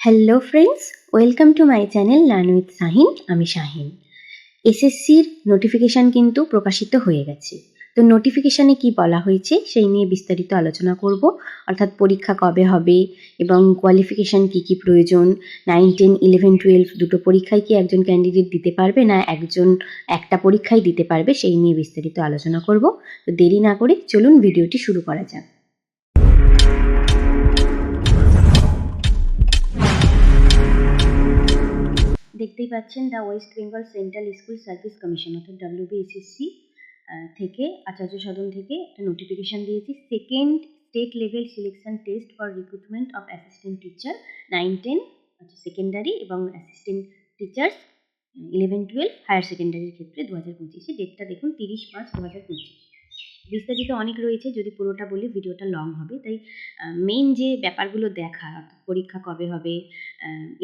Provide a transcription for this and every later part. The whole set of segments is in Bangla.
Hello friends, welcome to my channel learn with Shahin. আমি শাহিন। এসএসসির নোটিফিকেশান কিন্তু প্রকাশিত হয়ে গেছে। তো নোটিফিকেশানে কি বলা হয়েছে সেই নিয়ে বিস্তারিত আলোচনা করব। অর্থাৎ পরীক্ষা কবে হবে এবং কোয়ালিফিকেশান কী কী প্রয়োজন, 9, 10, 11, 12 দুটো পরীক্ষায় কি একজন ক্যান্ডিডেট দিতে পারবে না একজন একটা পরীক্ষায় দিতে পারবে, সেই নিয়ে বিস্তারিত আলোচনা করব। তো দেরি না করে চলুন ভিডিওটি শুরু করা যাক। দেখতেই পাচ্ছেন the West Bengal central school service commission অর্থাৎ WBSSC থেকে আচার্য সদন থেকে একটা নোটিফিকেশান দিয়েছি। Second state level selection test for recruitment of assistant teacher 9, 10 secondary এবং অ্যাসিস্ট্যান্ট টিচার্স 11, 12 হায়ার সেকেন্ডারির ক্ষেত্রে 2025। ডেটটা দেখুন 30 মার্চ 2025। বিস্তারিত অনেক রয়েছে, যদি পুরোটা বলি ভিডিওটা লং হবে, তাই মেইন যে ব্যাপারগুলো দেখা, পরীক্ষা কবে হবে,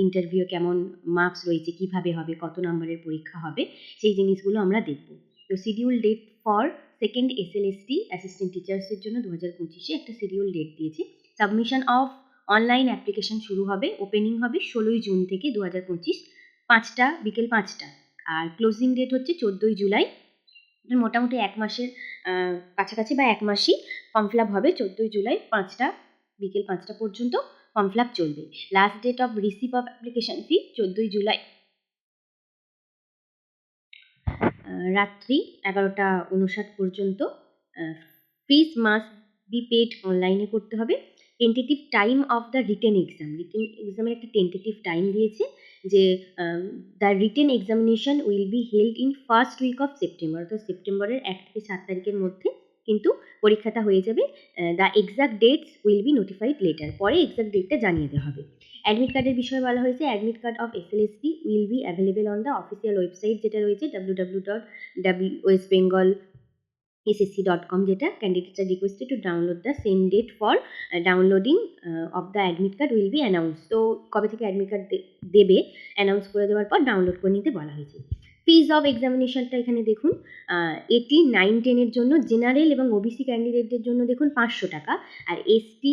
ইন্টারভিউ কেমন মার্কস রয়েছে, কিভাবে হবে, কত নম্বরের পরীক্ষা হবে, সেই জিনিসগুলো আমরা দেখব। তো schedule date for second SLST assistant টিচার্সের জন্য 2025 একটা শিডিউল ডেট দিয়েছে। সাবমিশন অফ অনলাইন অ্যাপ্লিকেশন শুরু হবে, ওপেনিং হবে 16 জুন থেকে 2025 বিকেল 5টা, আর ক্লোজিং ডেট হচ্ছে 14 জুলাই। মোটামুটি এক মাসের কাছাকাছি বা এক মাসই ফর্ম ফিল আপ হবে। 14 জুলাই বিকেল 5টা পর্যন্ত ফর্ম ফিল আপ চলবে। Last date of receive of application fee 14 July রাত্রি 11:59 পর্যন্ত। ফিস মাস্ট বি পেড অনলাইনে করতে হবে। Tentative time of the written এক্সামের একটা টেন্টেটিভ টাইম দিয়েছে যে the written examination will be held in first week of September, তো সেপ্টেম্বরের 1 থেকে 7 তারিখের মধ্যে কিন্তু পরীক্ষাটা হয়ে যাবে। The exact dates will be notified later, পরে এক্সাক্ট ডেটটা জানিয়ে দেওয়া হবে। অ্যাডমিট কার্ডের বিষয়ে বলা হয়েছে admit card of SLST will be available on the official website, যেটা রয়েছে www.westbengalssc.com, যেটা candidates are requested to download the same date for downloading of the admit card will be announce. তো কবে থেকে অ্যাডমিট কার্ড দেবে অ্যানাউন্স করে দেওয়ার পর ডাউনলোড করে নিতে বলা হয়েছে। ফিজ অফ এক্সামিনেশনটা এখানে দেখুন, এটি 9, 10 জন্য জেনারেল এবং OBC ক্যান্ডিডেটদের জন্য দেখুন 500 টাকা, আর ST,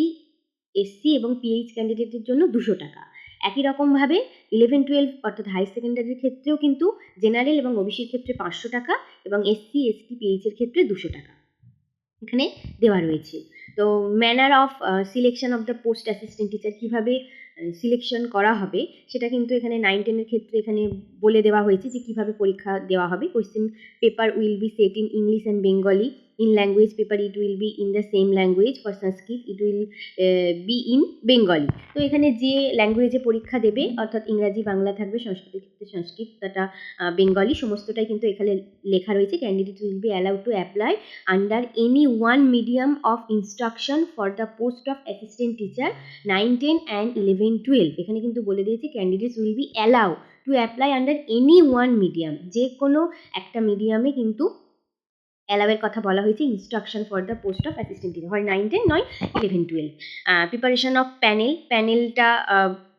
SC এবং PH ক্যান্ডিডেটের জন্য 200 টাকা। একই রকমভাবে 11, 12 অর্থাৎ হাই সেকেন্ডারির ক্ষেত্রেও কিন্তু জেনারেল এবং OBCর ক্ষেত্রে 500 টাকা এবং SC, ST, PH এর ক্ষেত্রে 200 টাকা এখানে দেওয়া রয়েছে। তো manner of selection of the post assistant teacher, কীভাবে সিলেকশন করা হবে সেটা কিন্তু এখানে 9, 10 ক্ষেত্রে এখানে বলে দেওয়া হয়েছে যে কীভাবে পরীক্ষা দেওয়া হবে। Question paper will be set in English and Bengali. In language paper it will be in the same language. For Sanskrit it will be in Bengali. তো এখানে যে ল্যাঙ্গুয়েজে পরীক্ষা দেবে অর্থাৎ ইংরাজি, বাংলা থাকবে, সংস্কৃতের ক্ষেত্রে সংস্কৃত তথা বেঙ্গলি সমস্তটাই কিন্তু এখানে লেখা রয়েছে। Candidate will be allowed to apply under any one medium of instruction for the post of assistant teacher 9, 10 and 11, 12। এখানে কিন্তু বলে দিয়েছে candidates will be allow to apply under any one medium, যে কোনো একটা মিডিয়ামে কিন্তু অ্যালাউয়ের কথা বলা হয়েছে। Instruction for the post of assistant teacher হয় 9, 10 নয় 11, 12। প্রিপারেশন অফ প্যানেলটা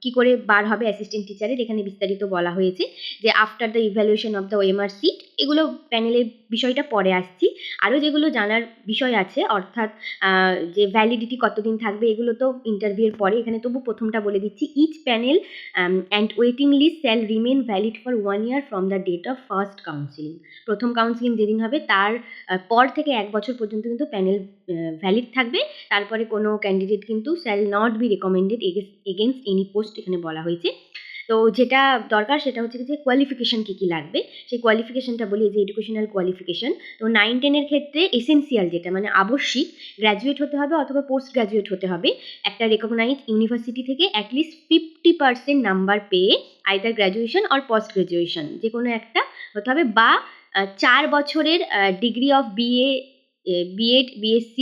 কী করে বার হবে অ্যাসিস্ট্যান্ট টিচারের, এখানে বিস্তারিত বলা হয়েছে যে after the evaluation of the OMR sheet, এগুলো প্যানেলের বিষয়টা পরে আসছি। আরও যেগুলো জানার বিষয় আছে অর্থাৎ যে ভ্যালিডিটি কতদিন থাকবে, এগুলো তো ইন্টারভিউর পরে, এখানে তবু প্রথমটা বলে দিচ্ছি। Each panel and waiting list shall remain valid for 1 year from the date of first counselling. প্রথম কাউন্সিলিং যেদিন হবে তার পর থেকে 1 বছর পর্যন্ত কিন্তু প্যানেল ভ্যালিড থাকবে। তারপরে কোনো ক্যান্ডিডেট কিন্তু shall not be recommended against any post এখানে বলা হয়েছে। তো যেটা দরকার সেটা হচ্ছে যে কোয়ালিফিকেশান কী কী লাগবে, সেই কোয়ালিফিকেশানটা বলি, যে এডুকেশনাল কোয়ালিফিকেশান। তো 9, 10 ক্ষেত্রে এসেন্সিয়াল যেটা মানে আবশ্যিক, গ্র্যাজুয়েট হতে হবে অথবা পোস্ট গ্র্যাজুয়েট হতে হবে একটা রেকগনাইজড ইউনিভার্সিটি থেকে অ্যাটলিস্ট 50% নাম্বার পেয়ে, either graduation or post graduation যে কোনো একটা হতে হবে, বা 4 বছরের degree of BEd, BSc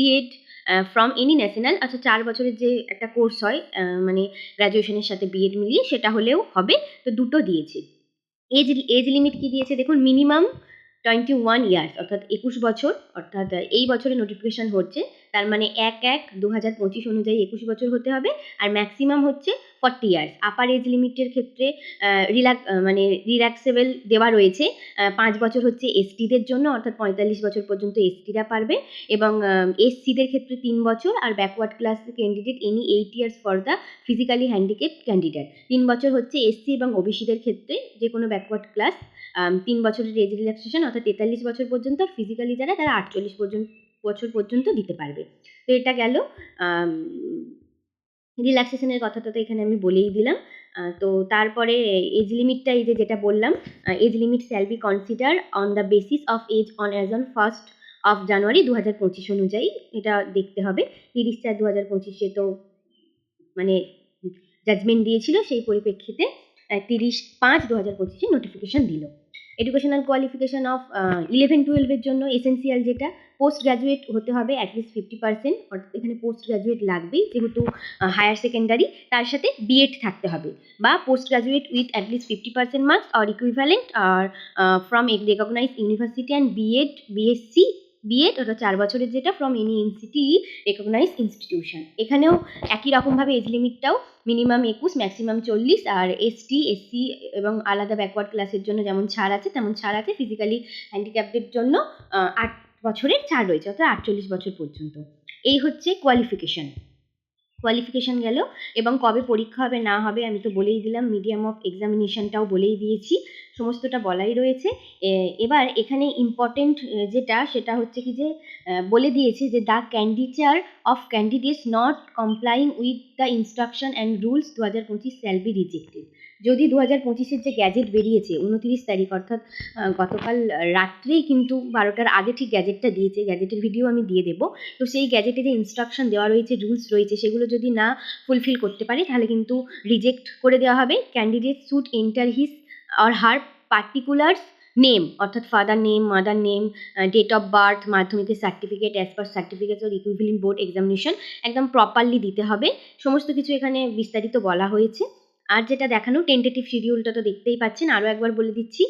from any national. আচ্ছা, 4 বছরের যে একটা কোর্স হয় মানে গ্র্যাজুয়েশনের সাথে বিএড মিলিয়ে, সেটা হলেও হবে। তো দুটো দিয়েছে। এজ লিমিট কী দিয়েছে দেখুন, মিনিমাম 21 ইয়ার্স অর্থাৎ 21 বছর, অর্থাৎ এই বছরে নোটিফিকেশান হচ্ছে তার মানে 1/1/2025 অনুযায়ী 21 বছর হতে হবে। আর ম্যাক্সিমাম হচ্ছে 40 ইয়ার্স। আপার এজ লিমিটের ক্ষেত্রে রিল্যাক্সেবল দেওয়া রয়েছে। 5 বছর হচ্ছে এসটিদের জন্য, অর্থাৎ 45 বছর পর্যন্ত এসটিরা পারবে, এবং এসসিদের ক্ষেত্রে 3 বছর, আর backward class candidate any 8 years for the physically handicapped candidate. 3 বছর হচ্ছে এসসি এবং ওবিসিদের ক্ষেত্রে, যে কোনো ব্যাকওয়ার্ড ক্লাস 3 বছরের এজ রিল্যাক্সেশন, অর্থাৎ 43 বছর পর্যন্ত। আর ফিজিক্যালি যারা, তারা 48 বছর পর্যন্ত দিতে পারবে। তো এটা গেল রিল্যাক্সেশনের কথাটা, তো এখানে আমি বলেই দিলাম। তো তারপরে এজ লিমিটটা, এই যেটা বললাম, age limit shall be consider on the basis of age on as on 1st of January 2025 অনুযায়ী এটা দেখতে হবে। 30/4/2025 তো মানে জাজমেন্ট দিয়েছিল, সেই পরিপ্রেক্ষিতে 30/5/2025 নোটিফিকেশন দিল। এডুকেশনাল কোয়ালিফিকেশন অফ 11-12 জন্য এসেন্সিয়াল যেটা, পোস্ট গ্র্যাজুয়েট হতে হবে অ্যাটলিস্ট 50%, অর্থাৎ এখানে পোস্ট গ্র্যাজুয়েট লাগবেই, যেহেতু হায়ার সেকেন্ডারি। তার সাথে বিএড থাকতে হবে, বা post graduate with at least 50% marks or equivalent are from a recognise university and BSc BEd, ওটা 4 বছরের যেটা, from any NCT recognise institution. এখানেও একই রকমভাবে এজ লিমিটটাও মিনিমাম 21, ম্যাক্সিমাম 40। আর এসটি, এসসি এবং আলাদা ব্যাকওয়ার্ড ক্লাসের জন্য যেমন ছাড় আছে তেমন ছাড় আছে। ফিজিক্যালি হ্যান্ডিক্যাপদের জন্য 8 বছরের ছাড় রয়েছে, অর্থাৎ 48 বছর পর্যন্ত। এই হচ্ছে কোয়ালিফিকেশন গেল। এবং কবে পরীক্ষা হবে না হবে আমি তো বলেই দিলাম, মিডিয়াম অফ এক্সামিনেশনটাও বলেই দিয়েছি, সমস্তটা বলাই রয়েছে। এবার এখানে ইম্পর্টেন্ট যেটা, সেটা হচ্ছে কি যে বলে দিয়েছে যে the candidature of candidates not কমপ্লাইং with the instruction and rules 2025 shall be rejected. যদি 2025-এর যে গ্যাজেট বেরিয়েছে 29 তারিখ, অর্থাৎ গতকাল রাত্রেই কিন্তু 12টার আগে ঠিক গ্যাজেটটা দিয়েছে, গ্যাজেটের ভিডিও আমি দিয়ে দেবো। তো সেই গ্যাজেটে যে ইনস্ট্রাকশন দেওয়া রয়েছে, রুলস রয়েছে, সেগুলো যদি না ফুলফিল করতে পারে তাহলে কিন্তু রিজেক্ট করে দেওয়া হবে। Candidate should enter his or her particulars name, অর্থাৎ father name, mother name, date of birth, মাধ্যমিকের certificate as per certificate or equivalent board examination একদম প্রপারলি দিতে হবে। সমস্ত কিছু এখানে বিস্তারিত বলা হয়েছে। আর যেটা দেখানো টেন্টেটিভ শিডিউলটা তো দেখতেই পাচ্ছেন, আরও একবার বলে দিচ্ছি।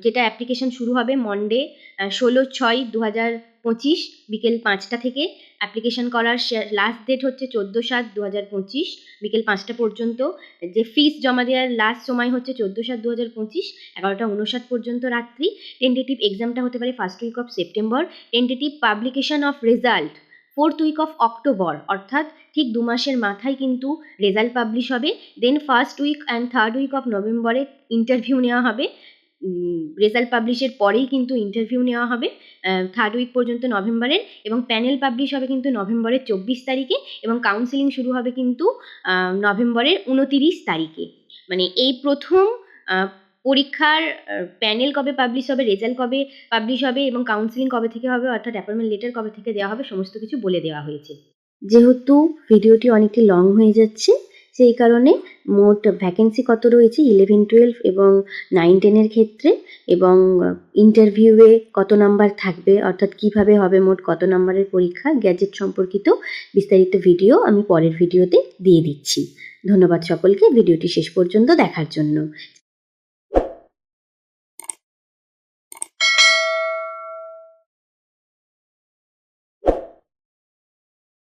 যেটা অ্যাপ্লিকেশন শুরু হবে মন্ডে 16/6/2025 বিকেল 5টা থেকে। অ্যাপ্লিকেশন করার লাস্ট ডেট হচ্ছে 14/7/2025 বিকেল 5টা পর্যন্ত। যে ফিস জমা দেওয়ার লাস্ট সময় হচ্ছে 14/7/2025 11টা 59 পর্যন্ত রাত্রি। টেন্টেটিভ এক্সামটা হতে পারে 1st week of September. Tentative publication of result 4th week of October, অর্থাৎ ঠিক 2 মাসের মাথায় কিন্তু রেজাল্ট পাবলিশ হবে। Then 1st week and 3rd week of নভেম্বরে ইন্টারভিউ নেওয়া হবে। রেজাল্ট পাবলিশের পরেই কিন্তু ইন্টারভিউ নেওয়া হবে 3rd উইক পর্যন্ত নভেম্বরের, এবং প্যানেল পাবলিশ হবে কিন্তু নভেম্বরের 24 তারিখে, এবং কাউন্সেলিং শুরু হবে কিন্তু নভেম্বরের 29 তারিখে। মানে এই প্রথম পরীক্ষার প্যানেল কবে পাবলিশ হবে, রেজাল্ট কবে পাবলিশ হবে, এবং কাউন্সেলিং কবে থেকে হবে, অর্থাৎ অ্যাপয়েন্টমেন্ট লেটার কবে থেকে দেওয়া হবে, সমস্ত কিছু বলে দেওয়া হয়েছে। যেহেতু ভিডিওটি অনেকটি লং হয়ে যাচ্ছে, সেই কারণে মোট ভ্যাকেন্সি কত রয়েছে 11-12 এবং 9-10-এর ক্ষেত্রে, এবং ইন্টারভিউয়ে কত নাম্বার থাকবে, অর্থাৎ কিভাবে হবে, মোট কত নাম্বারের পরীক্ষা, গ্যাজেট সম্পর্কিত বিস্তারিত ভিডিও আমি পরের ভিডিওতে দিয়ে দিচ্ছি। ধন্যবাদ সকলকে ভিডিওটি শেষ পর্যন্ত দেখার জন্য।